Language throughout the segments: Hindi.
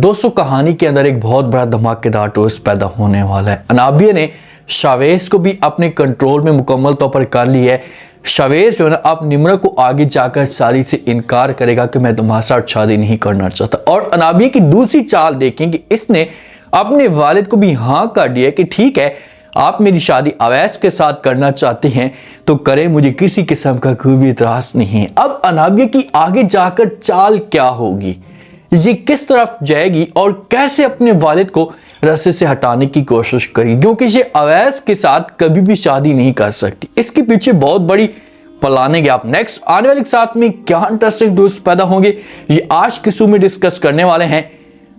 दोस्तों कहानी के अंदर एक बहुत बड़ा धमाकेदार ट्विस्ट पैदा होने वाला है। अनाबिया ने शावेज को भी अपने कंट्रोल में मुकम्मल तौर पर कर ली है। शावेज जो है ना अब निम्रा को आगे जाकर शादी से इनकार करेगा कि मैं तुम्हारे साथ शादी नहीं करना चाहता। और अनाबिया की दूसरी चाल देखें कि इसने अपने वालिद को भी हाँ कर दिया कि ठीक है आप मेरी शादी अवैस के साथ करना चाहते हैं तो करें, मुझे किसी किस्म का कोई भी इतराज नहीं है। अब अनाबिया की आगे जाकर चाल क्या होगी, ये किस तरफ जाएगी और कैसे अपने वालिद को रस्से से हटाने की कोशिश करेगी, क्योंकि ये अवैस के साथ कभी भी शादी नहीं कर सकती। इसके पीछे बहुत बड़ी प्लानिंग है। आप नेक्स्ट आने वाले साथ में क्या इंटरेस्टिंग ट्विस्ट पैदा होंगे ये आज के शो में डिस्कस करने वाले हैं।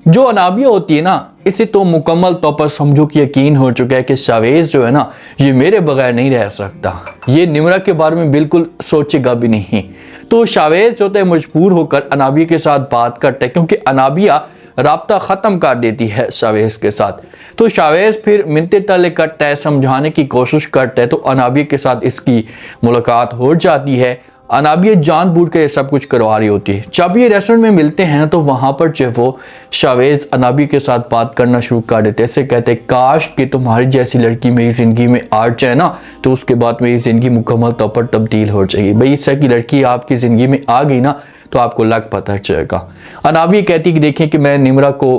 जो अनाबिया होती है ना, इसे तो मुकम्मल तौर पर समझो कि यकीन हो चुका है कि शावेज जो है ना ये मेरे बगैर नहीं रह सकता। ये निम्रा के बारे में बिल्कुल सोचेगा भी नहीं। तो शावेज होता है मजबूर होकर अनाबिया के साथ बात करता है, क्योंकि अनाबिया राब्ता ख़त्म कर देती है शावेज के साथ। तो शावेज फिर मिन्नतें तले करता है, समझाने की कोशिश करता है, तो अनाबिया के साथ इसकी मुलाकात हो जाती है। अनाबिया जानबूझ कर सब कुछ करवा रही होती है। जब ये रेस्टोरेंट में मिलते हैं तो वहाँ पर जो वो शावेज अनाबिया के साथ बात करना शुरू कर देते हैं। ऐसे कहते हैं काश कि तुम्हारी जैसी लड़की मेरी ज़िंदगी में आ जाए ना तो उसके बाद मेरी ज़िंदगी मुकम्मल तौर पर तब्दील हो जाएगी। भाई इस तरह की लड़की आपकी ज़िंदगी में आ गई ना तो आपको लग पता चलेगा। अनाबिया कहती है कि देखें कि मैं निम्रा को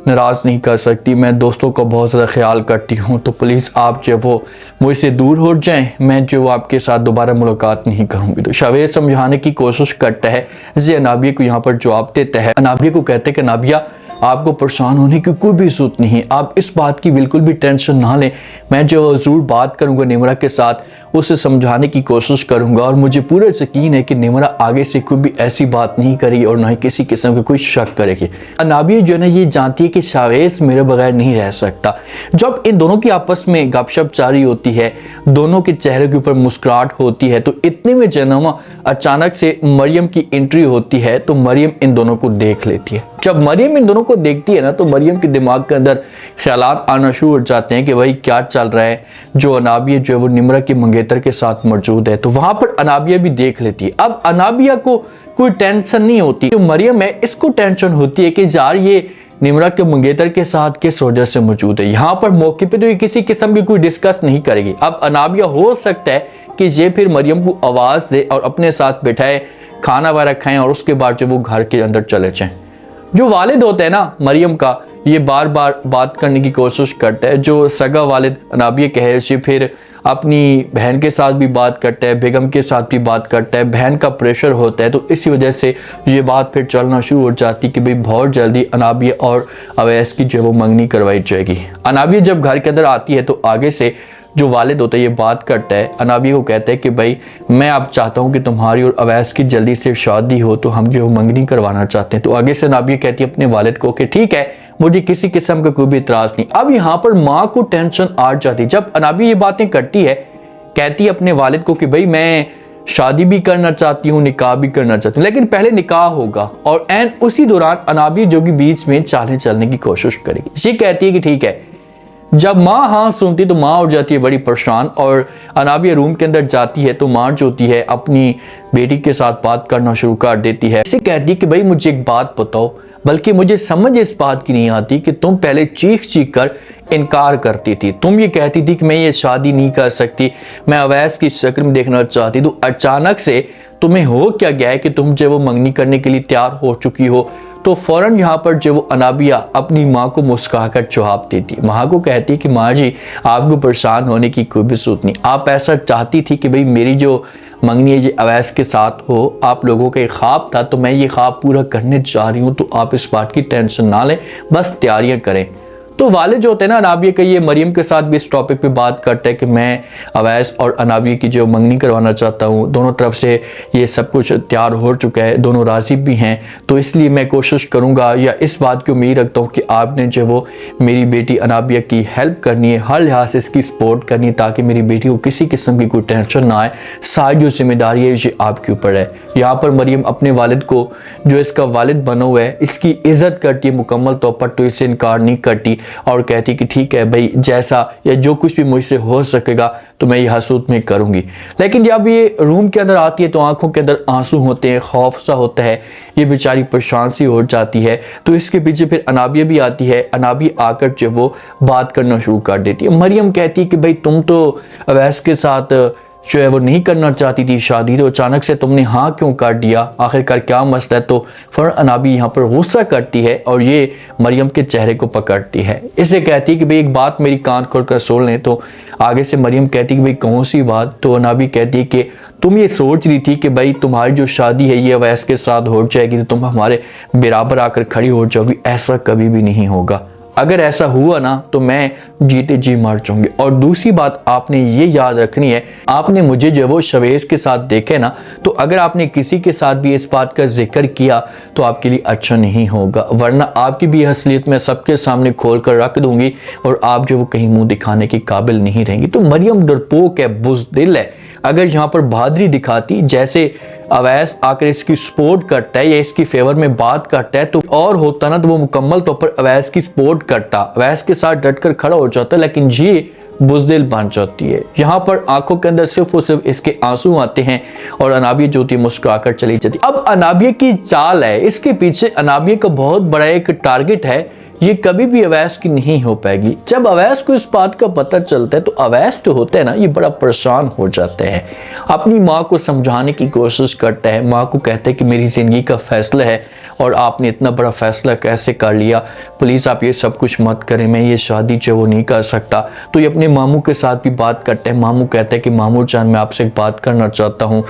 नाराज़ नहीं कर सकती, मैं दोस्तों का बहुत ज़्यादा ख्याल करती हूँ, तो प्लीज़ आप जो वो मुझसे दूर हो जाएं, मैं जो आपके साथ दोबारा मुलाकात नहीं करूँगी। तो शावेज समझाने की कोशिश करता है, जी अनाबिया को यहाँ पर जवाब देता है। अनाबिया को कहते हैं कि अनाबिया आपको परेशान होने की कोई भी जरूरत नहीं है, आप इस बात की बिल्कुल भी टेंशन ना लें, मैं जो ज़रूर बात करूँगा निम्रा के साथ, उसे समझाने की कोशिश करूँगा और मुझे पूरा यकीन है कि निम्रा आगे से कोई भी ऐसी बात नहीं करेगी और ना ही किसी किस्म का कोई शक करेगी। अनाबिया जो है ना ये जानती है कि शावेज मेरे बगैर नहीं रह सकता। जब इन दोनों की आपस में गपशप जारी होती है, दोनों के चेहरे के ऊपर मुस्कुराहट होती है, तो इतने में जनामा अचानक से मरियम की एंट्री होती है। तो मरियम इन दोनों को देख लेती है। जब मरियम इन दोनों को देखती है ना तो मरियम के दिमाग के अंदर ख्यालात आना शुरू हो जाते हैं कि भाई क्या चल रहा है। जो अनाबिया जो है वो निम्रा के मंगेतर के साथ मौजूद है, तो वहां पर अनाबिया भी देख लेती है। अब अनाबिया को कोई टेंशन नहीं होती, जो मरियम है इसको टेंशन होती है कि यार ये निम्रा के मंगेतर के साथ किस वजह से मौजूद है। यहाँ पर मौके पे तो ये किसी किस्म की कोई डिस्कस नहीं करेगी। अब अनाबिया हो सकता है कि ये फिर मरियम को आवाज़ दे और अपने साथ बैठाए, खाना वगैरह खाएं और उसके बाद जो वो घर के अंदर चले जाएं। जो वालिद होता है ना मरियम का, ये बार बार बात करने की कोशिश करता है। जो सगा वालिद अनाबिया कहे से फिर अपनी बहन के साथ भी बात करता है, बेगम के साथ भी बात करता है। बहन का प्रेशर होता है तो इसी वजह से ये बात फिर चलना शुरू हो जाती है कि भाई बहुत जल्दी अनाबिया और अवैस की जो वो मंगनी करवाई जाएगी। अनाबिया जब घर के अंदर आती है तो आगे से जो वालिद होता है ये बात करता है, अनाबिया को कहता है कि भाई मैं अब चाहता हूँ कि तुम्हारी और अवैस की जल्दी से शादी हो, तो हम जो मंगनी करवाना चाहते हैं। तो आगे से अनाबिया कहती है अपने वालिद को कि ठीक है मुझे किसी किस्म का कोई भी इतराज़ नहीं। अब यहाँ पर माँ को टेंशन आ जाती है। जब अनाबिया ये बातें करती है, कहती है अपने वालिद को कि भाई मैं शादी भी करना चाहती हूँ, निकाह भी करना चाहती हूँ, लेकिन पहले निकाह होगा। और एन उसी दौरान अनाबिया जो कि बीच में चालें चलने की कोशिश करेगी। ये कहती है कि ठीक है। जब माँ हाँ सुनती तो माँ उठ जाती है बड़ी परेशान और अनाबिया रूम के अंदर जाती है तो माँ जो होती है अपनी बेटी के साथ बात करना शुरू कर देती है। इसे कहती है कि भाई मुझे एक बात बताओ, बल्कि मुझे समझ इस बात की नहीं आती कि तुम पहले चीख चीख कर इनकार करती थी। तुम ये कहती थी कि मैं ये शादी नहीं कर सकती, मैं अवैस की शक्ल में देखना चाहती, तो अचानक से तुम्हें हो क्या गया है कि तुम जो वो मंगनी करने के लिए तैयार हो चुकी हो। तो फौरन यहाँ पर जो वो अनाबिया अपनी माँ को मुस्कुराकर जवाब देती, माँ को कहती कि माँ जी आपको परेशान होने की कोई भी जरूरत नहीं, आप ऐसा चाहती थी कि भाई मेरी जो मंगनी है ये अवैस के साथ हो, आप लोगों का एक ख्वाब था, तो मैं ये ख्वाब पूरा करने जा रही हूँ, तो आप इस बात की टेंशन ना लें, बस तैयारियाँ करें। तो वालिद जो होते हैं ना अनाबिया का, ये मरियम के साथ भी इस टॉपिक पे बात करते हैं कि मैं अवैस और अनाबिया की जो मंगनी करवाना चाहता हूँ, दोनों तरफ से ये सब कुछ तैयार हो चुका है, दोनों राज़ी भी हैं, तो इसलिए मैं कोशिश करूँगा या इस बात की उम्मीद रखता हूँ कि आपने जो वो मेरी बेटी अनाबिया की हेल्प करनी है, हर लिहाज से इसकी सपोर्ट करनी है, ताकि मेरी बेटी को किसी किस्म की कोई टेंशन ना आए। सारी जो जिम्मेदारी है ये आपके ऊपर है। यहाँ पर मरियम अपने वालिद को, जो इसका वालिद बना हुआ है, इसकी इज़्ज़त करती है मुकम्मल तौर पर, तो इससे इनकार नहीं करती। और कहती कि ठीक है भाई, जैसा या जो कुछ भी मुझसे हो सकेगा तो मैं ये हसूद में करूँगी। लेकिन जब ये रूम के अंदर आती है तो आंखों के अंदर आंसू होते हैं, खौफ सा होता है, ये बेचारी परेशान सी हो जाती है। तो इसके पीछे फिर अनाबिया भी आती है। अनाबिया आकर जो वो बात करना शुरू कर देती है। मरियम कहती है कि भाई तुम तो अवैस के साथ जो है वो नहीं करना चाहती थी शादी, तो अचानक से तुमने हाँ क्यों कर दिया, आखिरकार क्या मसला है। तो फिर अनाबी यहाँ पर गुस्सा करती है और ये मरियम के चेहरे को पकड़ती है, इसे कहती है कि भाई एक बात मेरी कान खोल कर सुन लें। तो आगे से मरियम कहती है कि भाई कौन सी बात। तो अनाबी कहती है कि तुम ये सोच रही थी कि भाई तुम्हारी जो शादी है ये अवैस के साथ हो जाएगी तो तुम हमारे बराबर आकर खड़ी हो जाओगी। ऐसा कभी भी नहीं होगा। अगर ऐसा हुआ ना तो मैं जीते जी मर जाऊंगी। और दूसरी बात आपने ये याद रखनी है, आपने मुझे जो वो शवेज के साथ देखे ना, तो अगर आपने किसी के साथ भी इस बात का जिक्र किया तो आपके लिए अच्छा नहीं होगा, वरना आपकी भी असलियत मैं सबके सामने खोल कर रख दूंगी और आप जो वो कहीं मुंह दिखाने के काबिल नहीं रहेंगी। तो मरियम डरपोक है, बुज़दिल है। अगर यहाँ पर बहादुरी दिखाती, जैसे अवैस आकर इसकी सपोर्ट करता है या इसकी फेवर में बात करता है, तो और होता ना तो वो मुकम्मल तौर पर अवैस की सपोर्ट करता, अवैस के साथ डटकर खड़ा हो जाता। लेकिन ये बुज़दिल बन जाती है। यहाँ पर आंखों के अंदर सिर्फ और सिर्फ इसके आंसू आते हैं और अनाबिया जो होती है मुस्कुराकर चली जाती है। अब अनाबिया की चाल है, इसके पीछे अनाबिया का बहुत बड़ा एक टारगेट है, ये कभी भी अवैस की नहीं हो पाएगी। जब अवैस को इस बात का पता चलता है तो अवैस जो होता है ना, ये बड़ा परेशान हो जाता है। अपनी माँ को समझाने की कोशिश करता है, माँ को कहता है कि मेरी ज़िंदगी का फैसला है और आपने इतना बड़ा फैसला कैसे कर लिया, प्लीज़ आप ये सब कुछ मत करें, मैं ये शादी जो वो नहीं कर सकता। तो ये अपने मामू के साथ भी बात करते हैं। मामू कहते हैं कि मामू जान मैं आपसे एक बात करना चाहता हूँ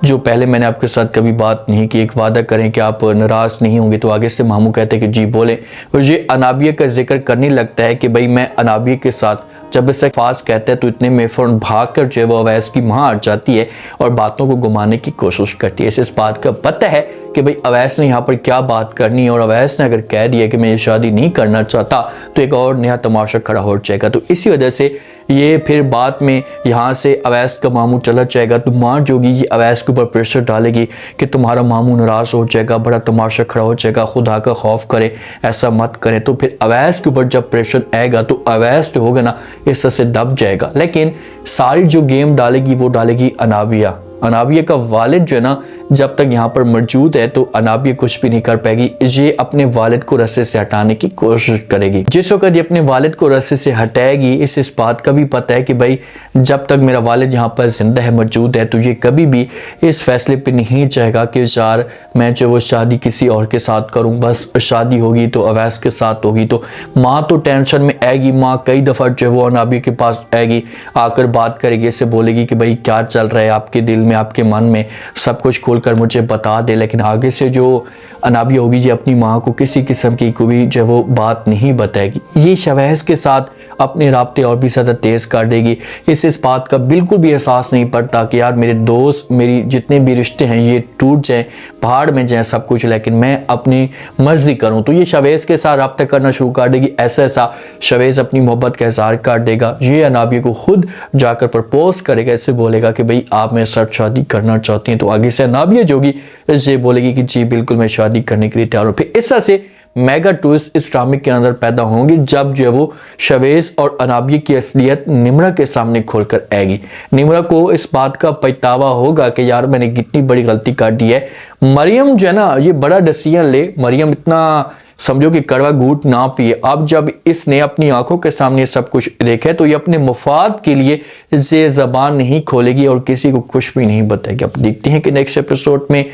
जो पहले मैंने आपके साथ कभी बात नहीं की, एक वादा करें कि आप नाराज़ नहीं होंगे। तो आगे से मामू कहते हैं कि जी बोले। और ये अनाबिया का जिक्र करने लगता है कि भाई मैं अनाबिया के साथ, जब इसे फास कहते हैं तो इतने में फ़ौरन भाग कर जो है वो अवैस की माँ आ जाती है और बातों को घुमाने की कोशिश करती है। इस बात का पता है कि भाई अवैस ने यहाँ पर क्या बात करनी है और अवैस ने अगर कह दिया कि मैं ये शादी नहीं करना चाहता तो एक और नया तमाशा खड़ा हो जाएगा। तो इसी वजह से ये फिर बाद में यहाँ से अवैस का मामू चला जाएगा तो माँ जो होगी ये अवैस के ऊपर प्रेशर डालेगी कि तुम्हारा मामू नाराज़ हो जाएगा, बड़ा तमाशा खड़ा हो जाएगा, खुदा का खौफ करे, ऐसा मत करें। तो फिर अवैस के ऊपर जब प्रेशर आएगा तो अवैस जो होगा ना इस से दब जाएगा। लेकिन सारी जो गेम डालेगी वो डालेगी अनाबिया। अनाबिया का वालिद जो है ना जब तक यहाँ पर मौजूद है तो अनाबिया कुछ भी नहीं कर पाएगी। ये अपने वालिद को रस्से से हटाने की कोशिश करेगी। जिस वक्त ये अपने वालिद को रस्से से हटाएगी, इस बात का भी पता है कि भाई जब तक मेरा वालिद यहाँ पर जिंदा है, मौजूद है, तो ये कभी भी इस फैसले पे नहीं चाहेगा कि यार मैं जो वो शादी किसी और के साथ करूँ, बस शादी होगी तो अवैस के साथ होगी। तो माँ तो टेंशन में आएगी, माँ कई दफ़ा जो है वो अनाबिया के पास आएगी, आकर बात करेगी, इससे बोलेगी कि भाई क्या चल रहा है आपके दिल में, आपके मन में, सब कुछ खोलकर मुझे बता दे। लेकिन आगे से जो अनाबिया होगी ये अपनी माँ को किसी किस्म की कोई जो वो बात नहीं बताएगी। ये शवैस के साथ अपने राब्ते और भी ज़्यादा तेज़ कर देगी। इस बात का बिल्कुल भी एहसास नहीं पड़ता कि यार मेरे दोस्त, मेरी जितने भी रिश्ते हैं ये टूट जाएं, पहाड़ में जाएं सब कुछ, लेकिन मैं अपनी मर्जी करूं। तो ये शवेज़ के साथ रब्ता करना शुरू कर देगी। ऐसा शवेज़ अपनी मोहब्बत का इज़हार कर देगा। ये अनाबिया को खुद जाकर प्रपोज करेगा, इससे बोलेगा कि भाई आप मेरे साथ शादी करना चाहती हैं। तो आगे से अनाबिया जो होगी ये बोलेगी कि जी बिल्कुल मैं शादी करने के लिए तैयार हूँ। फिर इस तरह से मेगा ट्विस्ट इस ड्रामे के अंदर पैदा होंगी जब जो है वो शवेज़ और अनाबिया की असलियत निम्रा के सामने खोलकर आएगी। निम्रा को इस बात का पछतावा होगा कि यार मैंने कितनी बड़ी गलती कर दी है। मरियम जो है ना ये बड़ा डिसीजन ले, मरियम इतना समझो कि कड़वा घूंट ना पिए। अब जब इसने अपनी आंखों के सामने सब कुछ देखा तो ये अपने मुफाद के लिए इसे ज़बान नहीं खोलेगी और किसी को कुछ भी नहीं बताएगी। अब देखते हैं कि नेक्स्ट एपिसोड में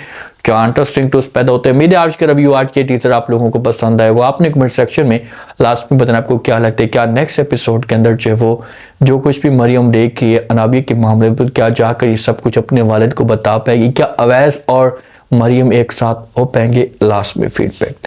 क्या इंटरेस्टिंग ट्विस्ट पैदा होते हैं। मेरे आज का रिव्यू, आज के टीजर आप लोगों को पसंद आएगा, आपने कमेंट सेक्शन में लास्ट में बताना आपको क्या लगता है। क्या नेक्स्ट एपिसोड के अंदर जो है वो जो कुछ भी मरियम देख रही है अनाबिया के मामले पर, क्या जाकर ये सब कुछ अपने वालिद को बता पाएगी? क्या अवैस और मरियम एक साथ हो पाएंगे? लास्ट में फीडबैक दें।